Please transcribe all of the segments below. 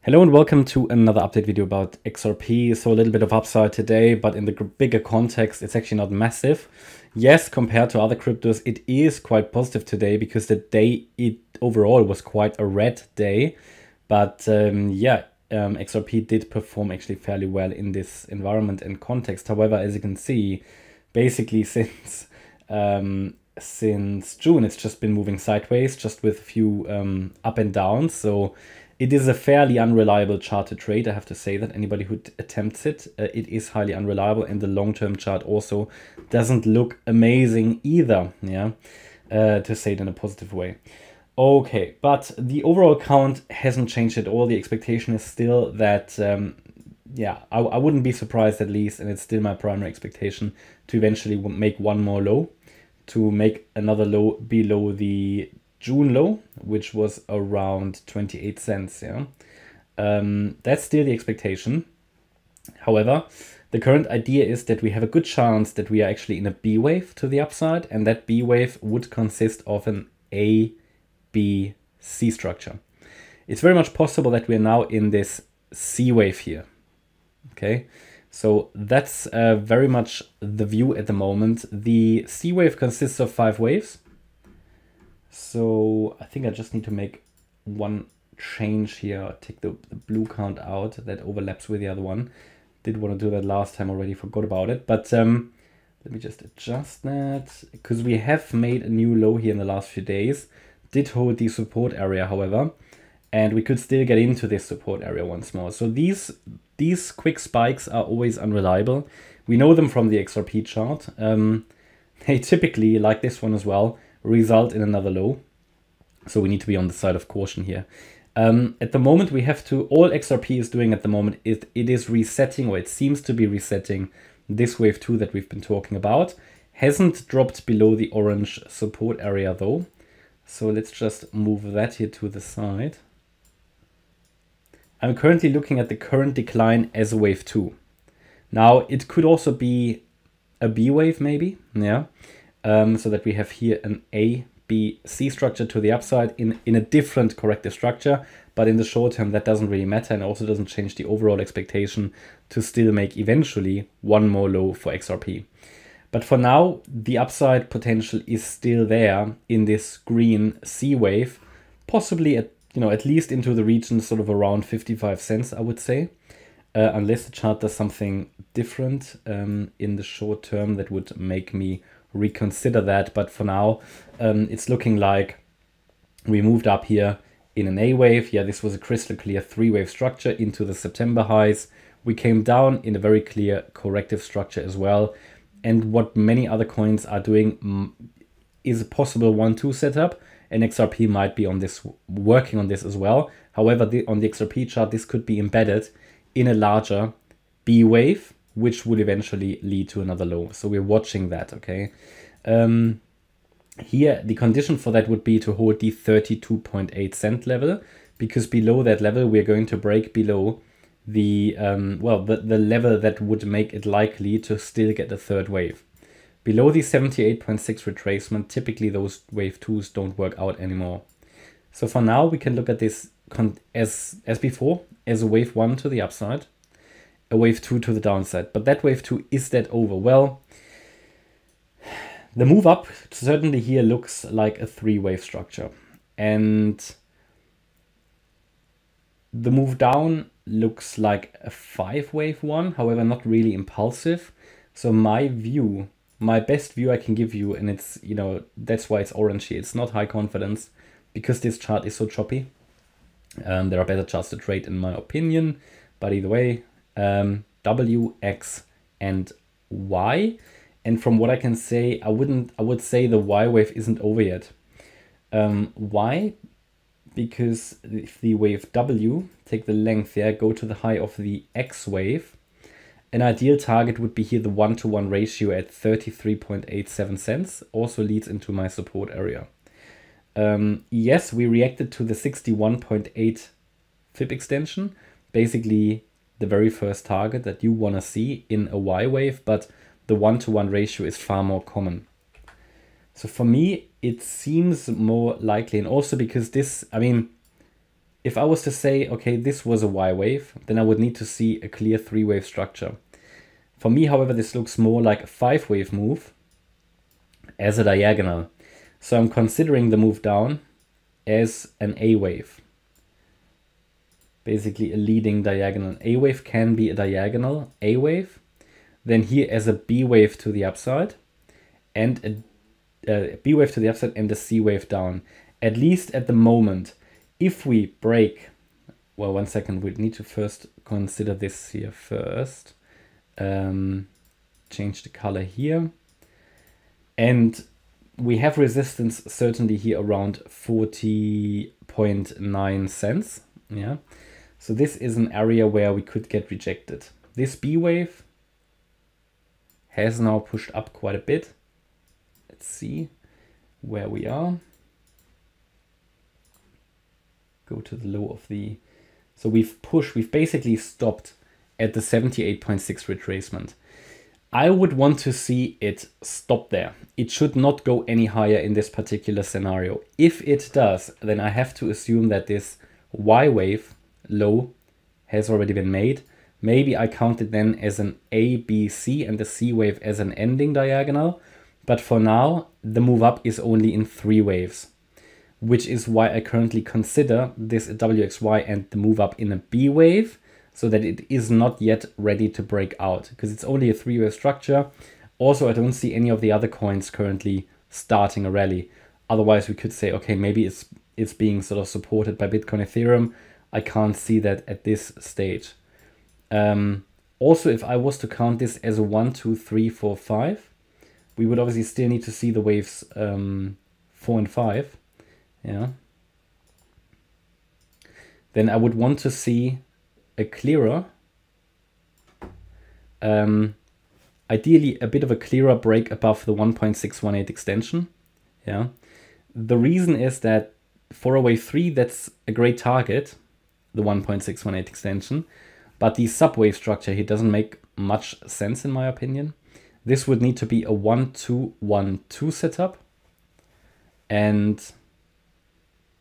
Hello and welcome to another update video about XRP. So a little bit of upside today, but in the bigger context, it's actually not massive. Yes, compared to other cryptos, it is quite positive today because the day it overall was quite a red day. But XRP did perform actually fairly well in this environment and context. However, as you can see, basically since June, it's just been moving sideways, just with a few up and downs. So it is a fairly unreliable chart to trade. I have to say that anybody who attempts it, it is highly unreliable, and the long-term chart also doesn't look amazing either. Yeah, to say it in a positive way. Okay, but the overall count hasn't changed at all. The expectation is still that, I wouldn't be surprised at least, and it's still my primary expectation to eventually make one more low, to make another low below the June low, which was around 28 cents. Yeah, that's still the expectation. However, the current idea is that we have a good chance that we are actually in a B wave to the upside, and that B wave would consist of an A, B, C structure. It's very much possible that we are now in this C wave here. Okay, so that's very much the view at the moment. The C wave consists of 5 waves. So I think I just need to make one change here. Take the blue count out that overlaps with the other one. Did want to do that last time already, forgot about it. But let me just adjust that, because we have made a new low here in the last few days. Did hold the support area, however, and we could still get into this support area once more. So these quick spikes are always unreliable. We know them from the XRP chart. They typically, like this one as well, result in another low. So we need to be on the side of caution here. At the moment, we have to, all XRP is doing at the moment, it is resetting, or it seems to be resetting this wave 2 that we've been talking about. Hasn't dropped below the orange support area though. So let's just move that here to the side. I'm currently looking at the current decline as a wave 2. Now, it could also be a B wave maybe, yeah. So that we have here an A, B, C structure to the upside in a different corrective structure. But in the short term, that doesn't really matter, and also doesn't change the overall expectation to still make eventually one more low for XRP. But for now, the upside potential is still there in this green C wave, possibly at least into the region sort of around 55 cents, I would say. Unless the chart does something different in the short term that would make me reconsider that. But for now, it's looking like we moved up here in an A wave. Yeah, this was a crystal clear 3-wave structure into the September highs. We came down in a very clear corrective structure as well. And what many other coins are doing is a possible 1-2 setup, and XRP might be on this, working on this as well. However, on the XRP chart, this could be embedded in a larger B wave, which would eventually lead to another low. So we're watching that, okay? Here, the condition for that would be to hold the 32.8 cent level, because below that level, we're going to break below the level that would make it likely to still get a third wave. Below the 78.6 retracement, typically those wave 2s don't work out anymore. So for now, we can look at this as before, as a wave 1 to the upside, a wave 2 to the downside. But that wave 2, is that over? Well, the move up certainly here looks like a 3-wave structure. And the move down looks like a 5-wave one, however, not really impulsive. So my best view I can give you, and it's, that's why it's orange here. It's not high confidence because this chart is so choppy. There are better charts to trade in my opinion, but either way, W, X, and Y. And from what I can say, I would say the Y wave isn't over yet. Why? Because if the wave W, take the length there, go to the high of the X wave, an ideal target would be here the 1-to-1 ratio at 33.87 cents, also leads into my support area. Yes, we reacted to the 61.8 fib extension, basically the very first target that you want to see in a Y wave, but the 1-to-1 ratio is far more common. So for me, it seems more likely, and also because this, if I was to say, okay, this was a Y wave, then I would need to see a clear 3-wave structure. For me, however, this looks more like a 5-wave move as a diagonal. So I'm considering the move down as an A wave. Basically a leading diagonal. A wave can be a diagonal A wave. Then here as a B wave to the upside, and a B wave to the upside and a C wave down. At least at the moment, if we break, well, 1 second, we need to first consider this here first. Change the color here. And we have resistance certainly here around 40.9 cents. Yeah. So this is an area where we could get rejected. This B wave has now pushed up quite a bit. Let's see where we are. Go to the low of the, so we've basically stopped at the 78.6 retracement. I would want to see it stop there. It should not go any higher in this particular scenario. If it does, then I have to assume that this Y wave low has already been made. Maybe I count it then as an A, B, C and the C wave as an ending diagonal. But for now, the move up is only in 3 waves, which is why I currently consider this a WXY and the move up in a B wave, so that it is not yet ready to break out, because it's only a 3-wave structure. Also, I don't see any of the other coins currently starting a rally. Otherwise, we could say, okay, maybe it's being sort of supported by Bitcoin, Ethereum. I can't see that at this stage. Also, if I was to count this as a 1, 2, 3, 4, 5, we would obviously still need to see the waves 4 and 5. Yeah. Then I would want to see a clearer, ideally a bit of a clearer break above the 1.618 extension. Yeah. The reason is that for a wave 3, that's a great target, the 1.618 extension. But the subwave structure here doesn't make much sense in my opinion. This would need to be a 1-2-1-2 setup. And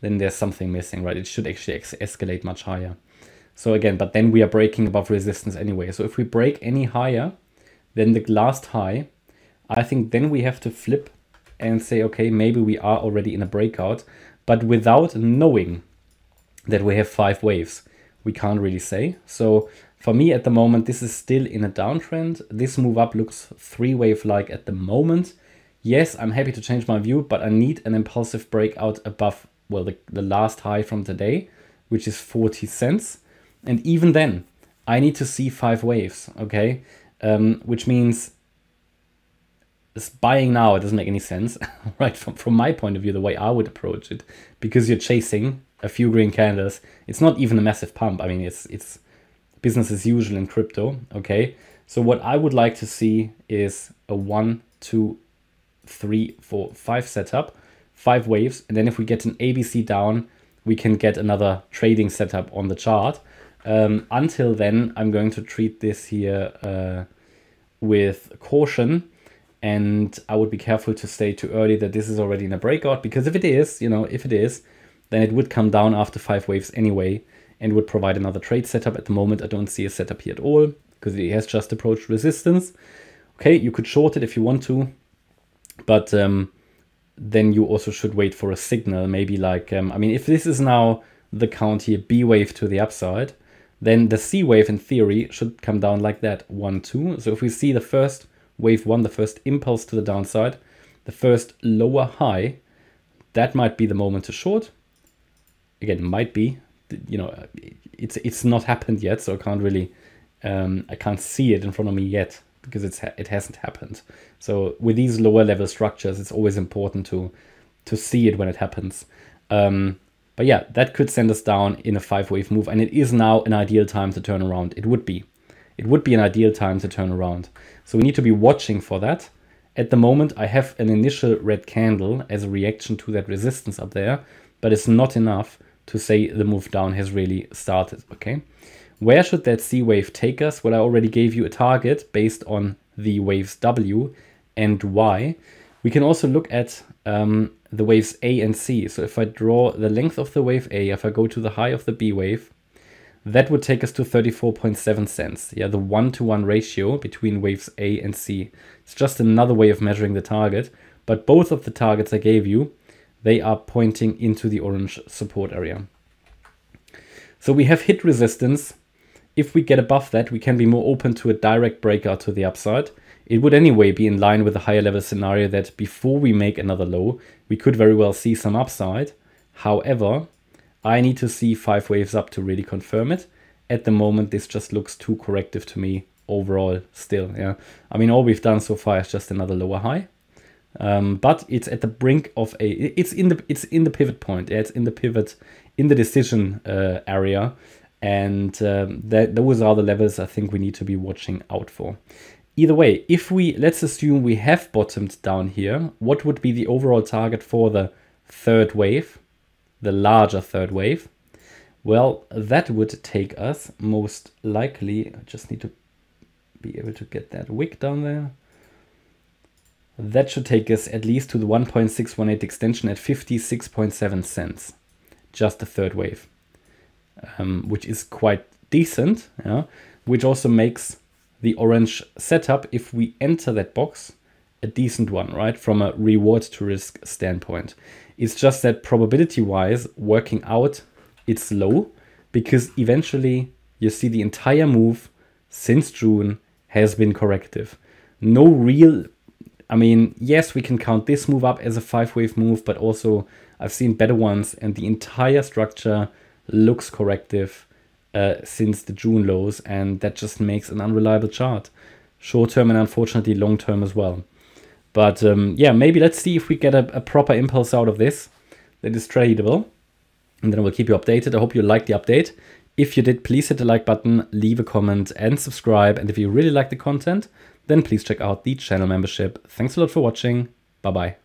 then there's something missing, right? It should actually escalate much higher. So again, but then we are breaking above resistance anyway. So if we break any higher than the last high, I think then we have to flip and say, okay, maybe we are already in a breakout, but without knowing that we have 5 waves. We can't really say. So for me at the moment, this is still in a downtrend. This move up looks 3-wave-like at the moment. Yes, I'm happy to change my view, but I need an impulsive breakout above, well, the last high from today, which is 40 cents. And even then, I need to see 5 waves, okay? Which means buying now, it doesn't make any sense, right? From my point of view, the way I would approach it, because you're chasing a few green candles. It's not even a massive pump. I mean, it's business as usual in crypto, okay? So what I would like to see is a 1, 2, 3, 4, 5 setup, 5 waves. And then if we get an ABC down, we can get another trading setup on the chart. Until then, I'm going to treat this here with caution. And I would be careful to say too early that this is already in a breakout, because if it is, if it is, then it would come down after 5 waves anyway and would provide another trade setup. At the moment, I don't see a setup here at all because it has just approached resistance. Okay, you could short it if you want to, but then you also should wait for a signal, maybe like, I mean, if this is now the count here, B wave to the upside, then the C wave in theory should come down like that, 1, 2. So if we see the first wave 1, the first impulse to the downside, the first lower high, that might be the moment to short. Again, might be, it's not happened yet, so I can't really, I can't see it in front of me yet because it hasn't happened. So with these lower level structures, it's always important to see it when it happens. But yeah, that could send us down in a 5-wave move, and it is now an ideal time to turn around. It would be an ideal time to turn around. So we need to be watching for that. At the moment, I have an initial red candle as a reaction to that resistance up there, but it's not enough to say the move down has really started, okay? Where should that C wave take us? Well, I already gave you a target based on the waves W and Y. We can also look at the waves A and C. So if I draw the length of the wave A, if I go to the high of the B wave, that would take us to 34.7 cents. Yeah, the 1-to-1 ratio between waves A and C. It's just another way of measuring the target, but both of the targets I gave you, they are pointing into the orange support area. So we have hit resistance. If we get above that, we can be more open to a direct breakout to the upside. It would anyway be in line with the higher level scenario that before we make another low, we could very well see some upside. However, I need to see 5 waves up to really confirm it. At the moment, this just looks too corrective to me overall still. Yeah, I mean, all we've done so far is just another lower high. But it's at the brink of it's in the pivot point. Yeah, it's in the pivot, in the decision area. And those are the levels I think we need to be watching out for. Either way, if let's assume we have bottomed down here, what would be the overall target for the third wave? The larger third wave? Well, that would take us most likely, I just need to be able to get that wick down there. That should take us at least to the 1.618 extension at 56.7 cents. Just the third wave, which is quite decent, yeah? Which also makes the orange setup, if we enter that box, a decent one, right? From a reward to risk standpoint. It's just that probability-wise, working out, it's low, because eventually you see the entire move since June has been corrective. No real, I mean, yes, we can count this move up as a 5-wave move, but also I've seen better ones, and the entire structure looks corrective since the June lows, and that just makes an unreliable chart. Short-term and unfortunately long-term as well. But yeah, maybe let's see if we get a proper impulse out of this that is tradable. And then I will keep you updated. I hope you liked the update. If you did, please hit the like button, leave a comment and subscribe. And if you really like the content, then please check out the channel membership. Thanks a lot for watching. Bye-bye.